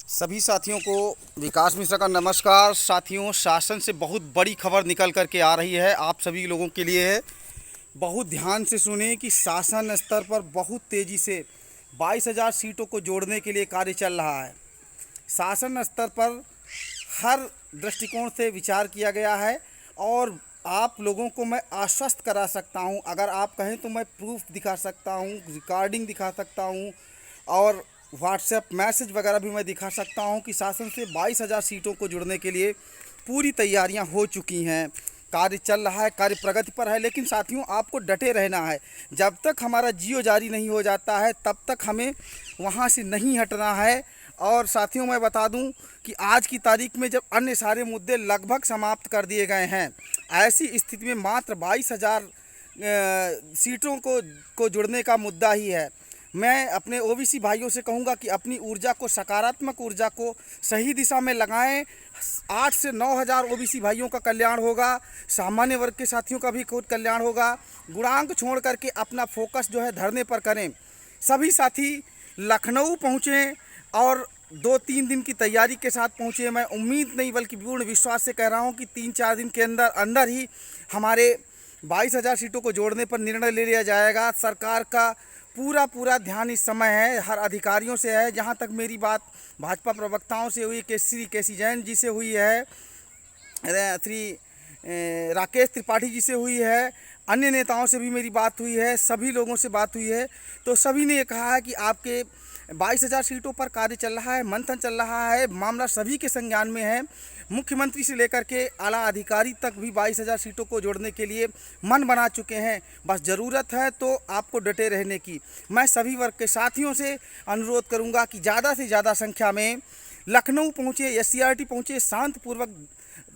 सभी साथियों को विकास मिश्रा का नमस्कार। साथियों, शासन से बहुत बड़ी खबर निकल कर के आ रही है, आप सभी लोगों के लिए है। बहुत ध्यान से सुने कि शासन स्तर पर बहुत तेज़ी से 22,000 सीटों को जोड़ने के लिए कार्य चल रहा है। शासन स्तर पर हर दृष्टिकोण से विचार किया गया है और आप लोगों को मैं आश्वस्त करा सकता हूं, अगर आप कहें तो मैं प्रूफ दिखा सकता हूं, रिकॉर्डिंग दिखा सकता हूं और व्हाट्सएप मैसेज वगैरह भी मैं दिखा सकता हूं कि शासन से 22,000 सीटों को जुड़ने के लिए पूरी तैयारियां हो चुकी हैं। कार्य चल रहा है, कार्य प्रगति पर है। लेकिन साथियों, आपको डटे रहना है। जब तक हमारा जियो जारी नहीं हो जाता है तब तक हमें वहां से नहीं हटना है। और साथियों, मैं बता दूं कि आज की तारीख में जब अन्य सारे मुद्दे लगभग समाप्त कर दिए गए हैं, ऐसी स्थिति में मात्र 22,000 सीटों को जुड़ने का मुद्दा ही है। मैं अपने ओबीसी भाइयों से कहूँगा कि अपनी ऊर्जा को, सकारात्मक ऊर्जा को सही दिशा में लगाएं। 8 से 9,000 ओबीसी भाइयों का कल्याण होगा, सामान्य वर्ग के साथियों का भी खुद कल्याण होगा। गुणांक छोड़ करके अपना फोकस जो है धरने पर करें। सभी साथी लखनऊ पहुँचें और 2-3 दिन की तैयारी के साथ पहुँचे। मैं उम्मीद नहीं बल्कि पूर्ण विश्वास से कह रहा हूँ कि 3-4 दिन के अंदर अंदर ही हमारे 22,000 सीटों को जोड़ने पर निर्णय ले लिया जाएगा। सरकार का पूरा ध्यान इस समय है, हर अधिकारियों से है। जहाँ तक मेरी बात भाजपा प्रवक्ताओं से हुई, केसी जैन जी से हुई है, श्री राकेश त्रिपाठी जी से हुई है, अन्य नेताओं से भी मेरी बात हुई है, सभी लोगों से बात हुई है, तो सभी ने कहा है कि आपके 22,000 सीटों पर कार्य चल रहा है, मंथन चल रहा है, मामला सभी के संज्ञान में है। मुख्यमंत्री से लेकर के आला अधिकारी तक भी 22,000 सीटों को जोड़ने के लिए मन बना चुके हैं। बस ज़रूरत है तो आपको डटे रहने की। मैं सभी वर्ग के साथियों से अनुरोध करूंगा कि ज़्यादा से ज़्यादा संख्या में लखनऊ पहुँचे, एससीईआरटी पहुँचे, शांतपूर्वक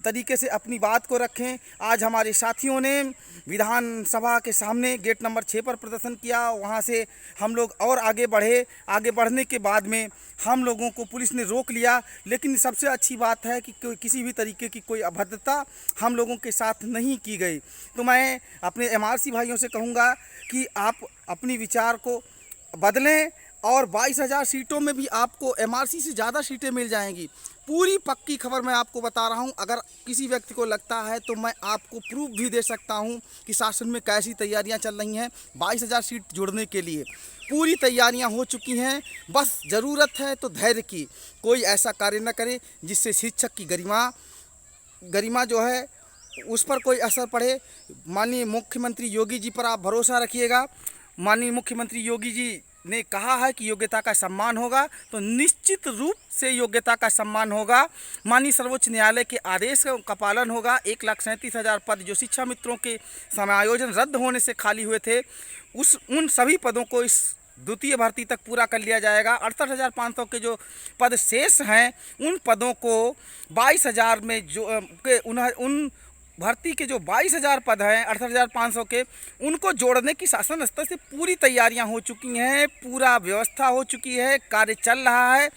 तरीके से अपनी बात को रखें। आज हमारे साथियों ने विधानसभा के सामने गेट नंबर 6 पर प्रदर्शन किया, वहां से हम लोग और आगे बढ़े। आगे बढ़ने के बाद में हम लोगों को पुलिस ने रोक लिया, लेकिन सबसे अच्छी बात है कि किसी भी तरीके की कोई अभद्रता हम लोगों के साथ नहीं की गई। तो मैं अपने एमआरसी भाइयों से कहूँगा कि आप अपनी विचार को बदलें और 22,000 सीटों में भी आपको एमआरसी से ज़्यादा सीटें मिल जाएंगी। पूरी पक्की खबर मैं आपको बता रहा हूं। अगर किसी व्यक्ति को लगता है तो मैं आपको प्रूफ भी दे सकता हूं कि शासन में कैसी तैयारियां चल रही हैं। 22,000 सीट जुड़ने के लिए पूरी तैयारियां हो चुकी हैं। बस ज़रूरत है तो धैर्य की। कोई ऐसा कार्य न करे जिससे शिक्षक की गरिमा जो है उस पर कोई असर पड़े। माननीय मुख्यमंत्री योगी जी पर आप भरोसा रखिएगा। माननीय मुख्यमंत्री योगी जी ने कहा है कि योग्यता का सम्मान होगा, तो निश्चित रूप से योग्यता का सम्मान होगा। माननीय सर्वोच्च न्यायालय के आदेश का पालन होगा। 1,37,000 पद जो शिक्षा मित्रों के समायोजन रद्द होने से खाली हुए थे, उन सभी पदों को इस द्वितीय भर्ती तक पूरा कर लिया जाएगा। 68,500 के जो पद शेष हैं, उन पदों को 22,000 में जो उन भर्ती के जो 22,000 पद हैं 68,500 के, उनको जोड़ने की शासन स्तर से पूरी तैयारियां हो चुकी हैं, पूरा व्यवस्था हो चुकी है, कार्य चल रहा है।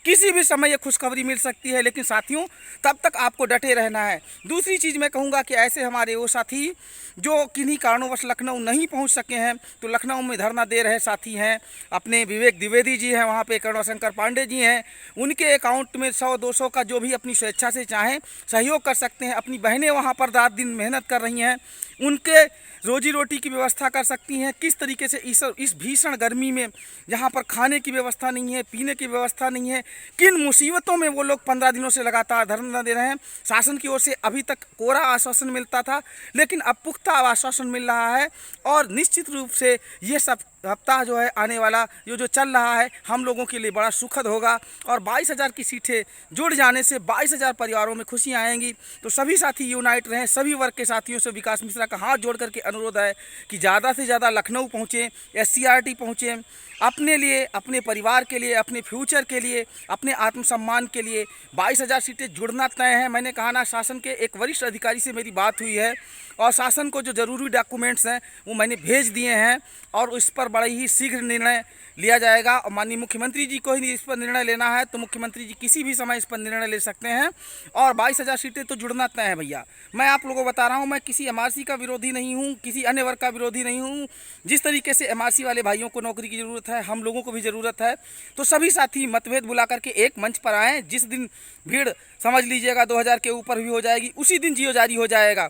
किसी भी समय ये खुशखबरी मिल सकती है, लेकिन साथियों तब तक आपको डटे रहना है। दूसरी चीज़ मैं कहूँगा कि ऐसे हमारे वो साथी जो किन्हीं कारणोंवश लखनऊ नहीं पहुँच सके हैं, तो लखनऊ में धरना दे रहे साथी हैं अपने विवेक द्विवेदी जी हैं, वहाँ पे करुणाशंकर पांडे जी हैं, उनके अकाउंट में 100-200 का जो भी अपनी स्वेच्छा से चाहें सहयोग कर सकते हैं। अपनी बहनें वहाँ पर रात दिन मेहनत कर रही हैं, उनके रोजी रोटी की व्यवस्था कर सकती हैं। किस तरीके से इस भीषण गर्मी में जहाँ पर खाने की व्यवस्था नहीं है, पीने की व्यवस्था नहीं है, किन मुसीबतों में वो लोग 15 दिनों से लगातार धरना दे रहे हैं। शासन की ओर से अभी तक कोरा आश्वासन मिलता था, लेकिन अब पुख्ता आश्वासन मिल रहा है और निश्चित रूप से ये सब हफ्ता जो है आने वाला जो चल रहा है हम लोगों के लिए बड़ा सुखद होगा। और 22,000 की सीटें जुड़ जाने से 22,000 परिवारों में खुशियाँ आएंगी। तो सभी साथी यूनाइट रहें। सभी वर्ग के साथियों से विकास मिश्रा का हाथ जोड़ करके अनुरोध है कि ज़्यादा से ज़्यादा लखनऊ पहुँचें, एससीईआरटी पहुँचें। अपने लिए, अपने परिवार के लिए, अपने फ्यूचर के लिए, अपने आत्मसम्मान के लिए 22,000 सीटें जुड़ना तय है। मैंने कहा ना, शासन के एक वरिष्ठ अधिकारी से मेरी बात हुई है और शासन को जो ज़रूरी डॉक्यूमेंट्स हैं वो मैंने भेज दिए हैं और इस पर बड़े ही शीघ्र निर्णय लिया जाएगा। और माननीय मुख्यमंत्री जी को ही इस पर निर्णय लेना है तो मुख्यमंत्री जी किसी भी समय इस पर निर्णय ले सकते हैं। और 22,000 सीटें तो जुड़ना तय है भैया। मैं आप लोगों को बता रहा हूँ, मैं किसी एमआरसी का विरोधी नहीं हूँ, किसी अन्य वर्ग का विरोधी नहीं हूँ। जिस तरीके से एमआरसी वाले भाइयों को नौकरी की ज़रूरत है, हम लोगों को भी ज़रूरत है। तो सभी साथी मतभेद बुला करके एक मंच पर आएँ। जिस दिन भीड़ समझ लीजिएगा 2000 के ऊपर भी हो जाएगी, उसी दिन जियो जारी हो जाएगा।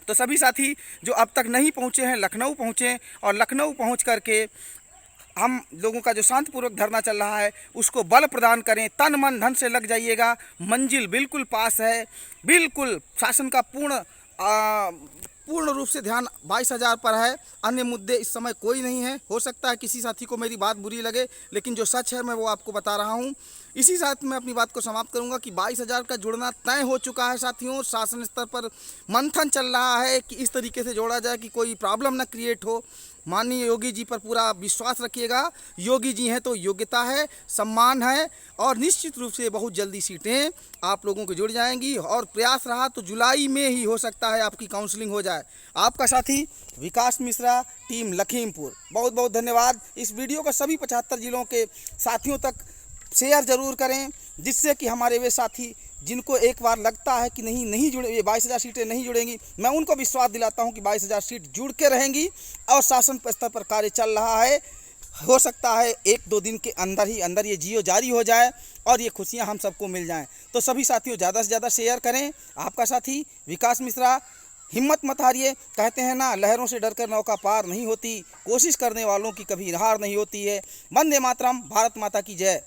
तो सभी साथी जो अब तक नहीं पहुँचे हैं, लखनऊ पहुँचें और लखनऊ पहुँच करके हम लोगों का जो शांतिपूर्वक धरना चल रहा है उसको बल प्रदान करें। तन मन धन से लग जाइएगा, मंजिल बिल्कुल पास है। बिल्कुल शासन का पूर्ण रूप से ध्यान 22,000 पर है। अन्य मुद्दे इस समय कोई नहीं है। हो सकता है किसी साथी को मेरी बात बुरी लगे, लेकिन जो सच है मैं वो आपको बता रहा हूँ। इसी साथ मैं अपनी बात को समाप्त करूंगा कि 22,000 का जुड़ना तय हो चुका है साथियों। शासन स्तर पर मंथन चल रहा है कि इस तरीके से जोड़ा जाए कि कोई प्रॉब्लम ना क्रिएट हो। माननीय योगी जी पर पूरा विश्वास रखिएगा। योगी जी हैं तो योग्यता है, सम्मान है और निश्चित रूप से बहुत जल्दी सीटें आप लोगों को जुड़ जाएंगी। और प्रयास रहा तो जुलाई में ही हो सकता है आपकी काउंसलिंग हो जाए। आपका साथी विकास मिश्रा, टीम लखीमपुर। बहुत बहुत धन्यवाद। इस वीडियो को सभी 75 जिलों के साथियों तक शेयर ज़रूर करें, जिससे कि हमारे वे साथी जिनको एक बार लगता है कि नहीं जुड़े, ये 22,000 सीटें नहीं जुड़ेंगी, मैं उनको विश्वास दिलाता हूं कि 22,000 सीट जुड़ के रहेंगी। और शासन स्तर पर कार्य चल रहा है। हो सकता है 1-2 दिन के अंदर ये जियो जारी हो जाए और ये खुशियां हम सबको मिल जाएं। तो सभी साथियों ज़्यादा से ज़्यादा शेयर करें। आपका साथी विकास मिश्रा। हिम्मत मत हारिए। कहते हैं ना, लहरों से डरकर नौका पार नहीं होती, कोशिश करने वालों की कभी हार नहीं होती है। वंदे मातरम। भारत माता की जय।